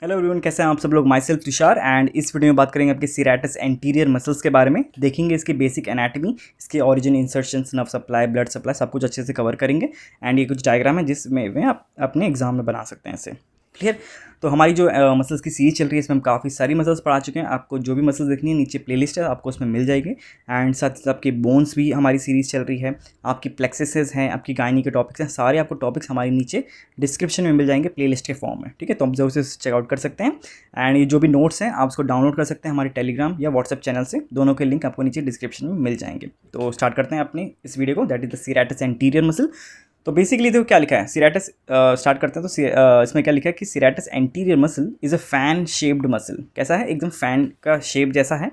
Hello everyone, कैसे हैं आप सब लोग। माई सेल्फ तुषार एंड इस वीडियो में बात करेंगे आपके सीराटस एंटीरियर मसल्स के बारे में। देखेंगे इसकी बेसिक एनाटॉमी, इसके origin, insertions, nerve supply, blood supply, सब कुछ अच्छे से कवर करेंगे। एंड ये कुछ डायग्राम है जिसमें आप अपने एग्जाम में बना सकते हैं इसे। क्लियर। तो हमारी जो मसल्स की सीरीज चल रही है इसमें हम काफ़ी सारी मसल्स पढ़ा चुके हैं। आपको जो भी मसल्स देखनी है नीचे प्लेलिस्ट है, आपको उसमें मिल जाएगी। एंड साथ ही साथ आपके बोन्स भी हमारी सीरीज़ चल रही है, आपकी प्लेक्सिसेस हैं, आपकी गायनी के टॉपिक्स हैं, सारे आपको टॉपिक्स हमारे नीचे डिस्क्रिप्शन में मिल जाएंगे प्लेलिस्ट के फॉर्म में। ठीक है, तो आप जरूर से चेकआउट कर सकते हैं। एंड ये जो भी नोट्स हैं आप उसको डाउनलोड कर सकते हैं हमारे टेलीग्राम या व्हाट्सएप चैनल से, दोनों के लिंक आपको नीचे डिस्क्रिप्शन में मिल जाएंगे। तो स्टार्ट करते हैं अपनी इस वीडियो को, that is the serratus anterior muscle. तो बेसिकली देखो क्या लिखा है सीराटस, स्टार्ट करते हैं। तो इसमें क्या लिखा है कि serratus anterior muscle is a fan shaped muscle. कैसा है? एकदम फैन का शेप जैसा है।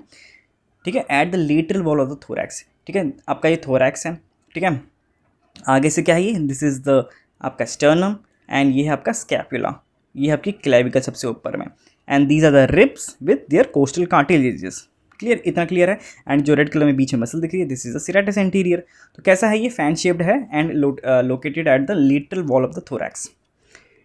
ठीक है, eight the lateral wall of the thorax. ठीक है, आपका ये थोरैक्स है। ठीक है, आगे से क्या है ये, दिस इज़ द आपका स्टर्नम एंड ये है आपका स्कैपुला, ये है आपकी क्लेविकल सबसे ऊपर में। And these are the ribs with their costal cartilages. Clear, इतना क्लियर है। एंड जो रेड कलर में बीच में मसल दिख रही है, this is the serratus anterior. तो कैसा है ये? फैन शेप्ड है and located at the lateral wall of the thorax.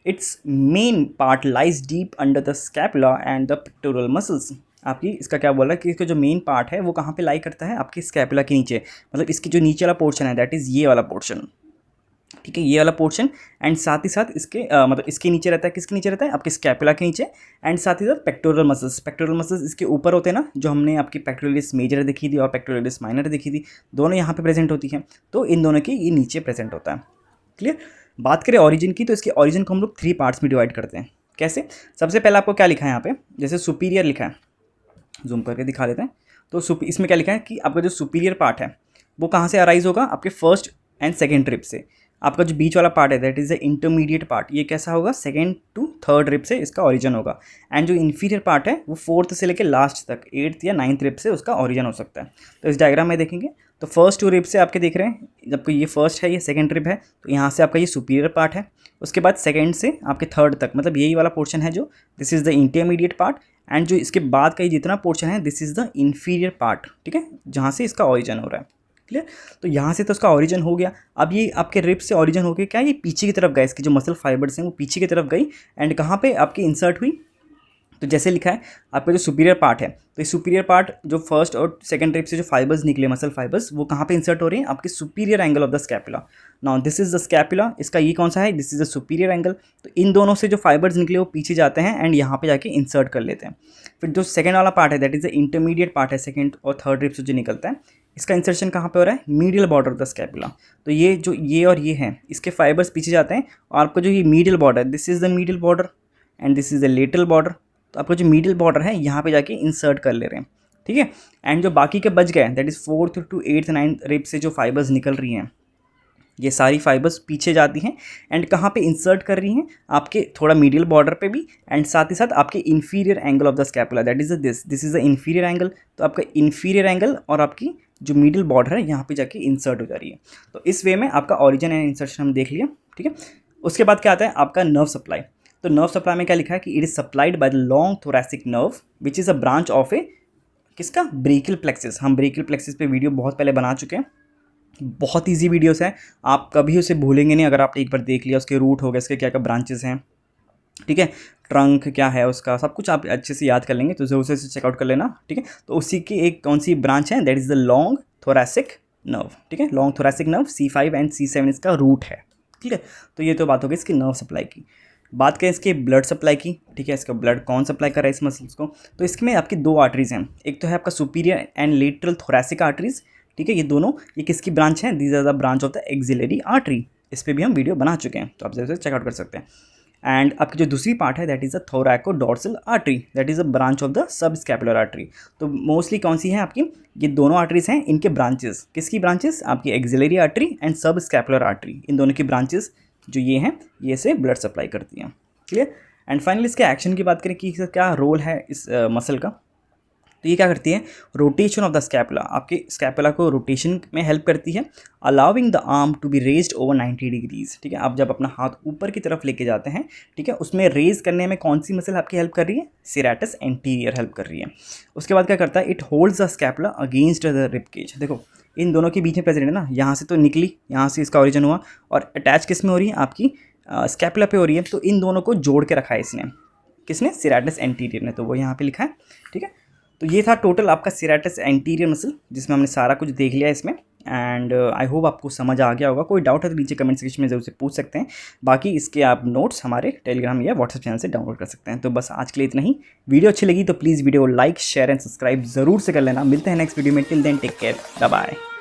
Its main part lies deep under the scapula and the pectoral muscles. आपकी इसका क्या बोला कि इसका जो मेन पार्ट है वो कहाँ पे लाई करता है? आपके स्कैपुला के नीचे, मतलब इसकी जो नीचे वाला पोर्शन है दैट इज़ ये वाला पोर्शन। ठीक है, ये वाला पोर्शन। एंड साथ ही साथ इसके मतलब इसके नीचे रहता है, किसके नीचे रहता है? आपके स्कैपुला के नीचे। एंड साथ ही साथ पेक्टोरल मसल्स, पेक्टोरल मसल्स इसके ऊपर होते हैं ना, जो हमने आपकी पेक्टोरलिस मेजर देखी थी और पेक्टोरलिस माइनर देखी थी, दोनों यहाँ पे प्रेजेंट होती हैं। तो इन दोनों की ये नीचे प्रेजेंट होता है। क्लियर। बात करें ओरिजिन की, तो इसके ओरिजिन को हम लोग 3 पार्ट्स में डिवाइड करते हैं। कैसे? सबसे पहले आपको क्या लिखा है यहाँ पे, जैसे सुपीरियर लिखा है, जूम करके दिखा देते हैं। तो इसमें क्या लिखा है कि आपका जो सुपीरियर पार्ट है वो कहाँ से अराइज होगा? आपके फर्स्ट एंड सेकेंड रिब से। आपका जो बीच वाला पार्ट है that is the intermediate part, ये कैसा होगा? सेकेंड टू थर्ड रिब से इसका ओरिजिन होगा। एंड जो इन्फीरियर पार्ट है वो फोर्थ से लेकर लास्ट तक 8th या 9th रिब से उसका ओरिजिन हो सकता है। तो इस डायग्राम में देखेंगे तो फर्स्ट 2 रिब से आपके देख रहे हैं, जबकि ये फर्स्ट है, ये सेकेंड रिब है, तो यहाँ से आपका ये सुपीरियर पार्ट है। उसके बाद सेकेंड से आपके थर्ड तक, मतलब यही वाला पोर्शन है जो, this is the intermediate part. And जो इसके बाद का ये जितना पोर्शन है, this is the inferior part. ठीक है, जहाँ से इसका ओरिजिन हो रहा है। क्लियर। तो यहाँ से तो उसका ओरिजिन हो गया। अब ये आपके रिब से ओरिजिन हो गया, क्या ये पीछे की तरफ गए, इसकी जो मसल फाइबर्स हैं वो पीछे की तरफ गई। एंड कहाँ पे आपकी इंसर्ट हुई? तो जैसे लिखा है आपका जो सुपीरियर पार्ट है, तो ये सुपीरियर पार्ट जो फर्स्ट और सेकंड रिब से जो फाइबर्स निकले, मसल फाइबर्स, वो कहाँ पे इंसर्ट हो रही हैं? आपके superior angle of the scapula. Now this is the scapula, इसका ये कौन सा है? This is the superior angle. तो इन दोनों से जो फाइबर्स निकले वो पीछे जाते हैं एंड यहाँ पे जाके इंसर्ट कर लेते हैं। फिर जो सेकंड वाला पार्ट है that is the intermediate part है, सेकंड और थर्ड रिब से जो निकलता है, इसका इंसर्शन कहाँ पे हो रहा है? Medial border of the scapula. तो ये जो ये और ये हैं, इसके फाइबर्स पीछे जाते हैं और आपका जो ये medial border, this is the medial border and this is the lateral border. तो आपका जो मिडिल बॉर्डर है यहाँ पे जाके इंसर्ट कर ले रहे हैं। ठीक है, एंड जो बाकी के बच गए that is 4th to 8th 9th rib से जो फाइबर्स निकल रही हैं, ये सारी फाइबर्स पीछे जाती हैं एंड कहाँ पे इंसर्ट कर रही हैं? आपके थोड़ा मिडिल बॉर्डर पे भी, एंड साथ ही साथ आपके inferior angle of the scapula, that is this is the inferior angle. तो आपका इन्फीरियर एंगल और आपकी जो मिडिल बॉर्डर है यहाँ पे जाके इंसर्ट हो जा रही है। तो इस वे में आपका ओरिजिन एंड इंसर्शन हम देख लिया। ठीक है, उसके बाद क्या आता है? आपका नर्व सप्लाई। तो नर्व सप्लाई में क्या लिखा है कि it is supplied by the long thoracic nerve which is a branch of a, किसका? Brachial plexus. हम ब्रेकियल प्लेक्सिस पे वीडियो बहुत पहले बना चुके हैं, बहुत इजी वीडियोस हैं, आप कभी उसे भूलेंगे नहीं अगर आपने एक बार देख लिया। उसके रूट हो गए, इसके क्या क्या ब्रांचेस हैं, ठीक है, ट्रंक क्या है उसका, सब कुछ आप अच्छे से याद कर लेंगे, तो ज़रूर से चेकआउट कर लेना। ठीक है, तो उसी की एक कौन सी ब्रांच है? That is the long thoracic nerve. ठीक है, long thoracic nerve C5 and C7 इसका रूट है। ठीक है, तो ये तो बात हो गई इसकी नर्व सप्लाई की। बात करें इसके ब्लड सप्लाई की। ठीक है, इसका ब्लड कौन सप्लाई कर रहा है इस मसल्स को? तो इसमें आपकी 2 आर्टरीज हैं, एक तो है आपका superior and lateral thoracic arteries. ठीक है, ये दोनों, ये किसकी ब्रांच है? These are the branch of the axillary artery. इस पर भी हम वीडियो बना चुके हैं, तो आप जैसे चेकआउट कर सकते हैं। एंड आपकी जो दूसरी पार्ट है that is the thoracodorsal artery, that is a branch of the sub scapular artery. तो मोस्टली कौन सी है आपकी? ये दोनों आर्टरीज हैं, इनके ब्रांचेस, किसकी ब्रांचेस? आपकी एक्सिलरी आर्टरी एंड सब स्कैपुलर आर्टरी, इन दोनों की ब्रांचेस जो ये हैं, ये से ब्लड सप्लाई करती हैं। क्लियर। एंड फाइनली इसके एक्शन की बात करें कि इसका क्या रोल है इस मसल का, तो ये क्या करती है? रोटेशन ऑफ द स्कैपुला, आपके स्कैपुला को रोटेशन में हेल्प करती है, allowing the arm to be raised over 90 degrees. ठीक है, आप जब अपना हाथ ऊपर की तरफ लेके जाते हैं, ठीक है, उसमें रेज करने में कौन सी मसल आपकी हेल्प कर रही है? सीराटस एंटीरियर हेल्प कर रही है। उसके बाद क्या करता है? It holds the scapula against the rib cage. देखो इन दोनों के बीच में प्रेजेंट है ना, यहाँ से तो निकली, यहाँ से इसका ओरिजिन हुआ और अटैच किस में हो रही है? आपकी स्कैपुला पे हो रही है। तो इन दोनों को जोड़ के रखा है इसने। किसने, सीराटस एंटीरियर ने, तो वो यहाँ पे लिखा है। ठीक है, तो ये था टोटल आपका सीराटस एंटीरियर मसल, जिसमें हमने सारा कुछ देख लिया इसमें। एंड आई होप आपको समझ आ गया होगा। कोई डाउट है तो नीचे कमेंट सेक्शन में ज़रूर से पूछ सकते हैं। बाकी इसके आप नोट्स हमारे टेलीग्राम या व्हाट्सएप चैनल से डाउनलोड कर सकते हैं। तो बस आज के लिए इतना ही। वीडियो अच्छी लगी तो प्लीज़ वीडियो को लाइक शेयर एंड सब्सक्राइब ज़रूर से कर लेना। मिलते हैं नेक्स्ट वीडियो में। Till then take care, bye bye.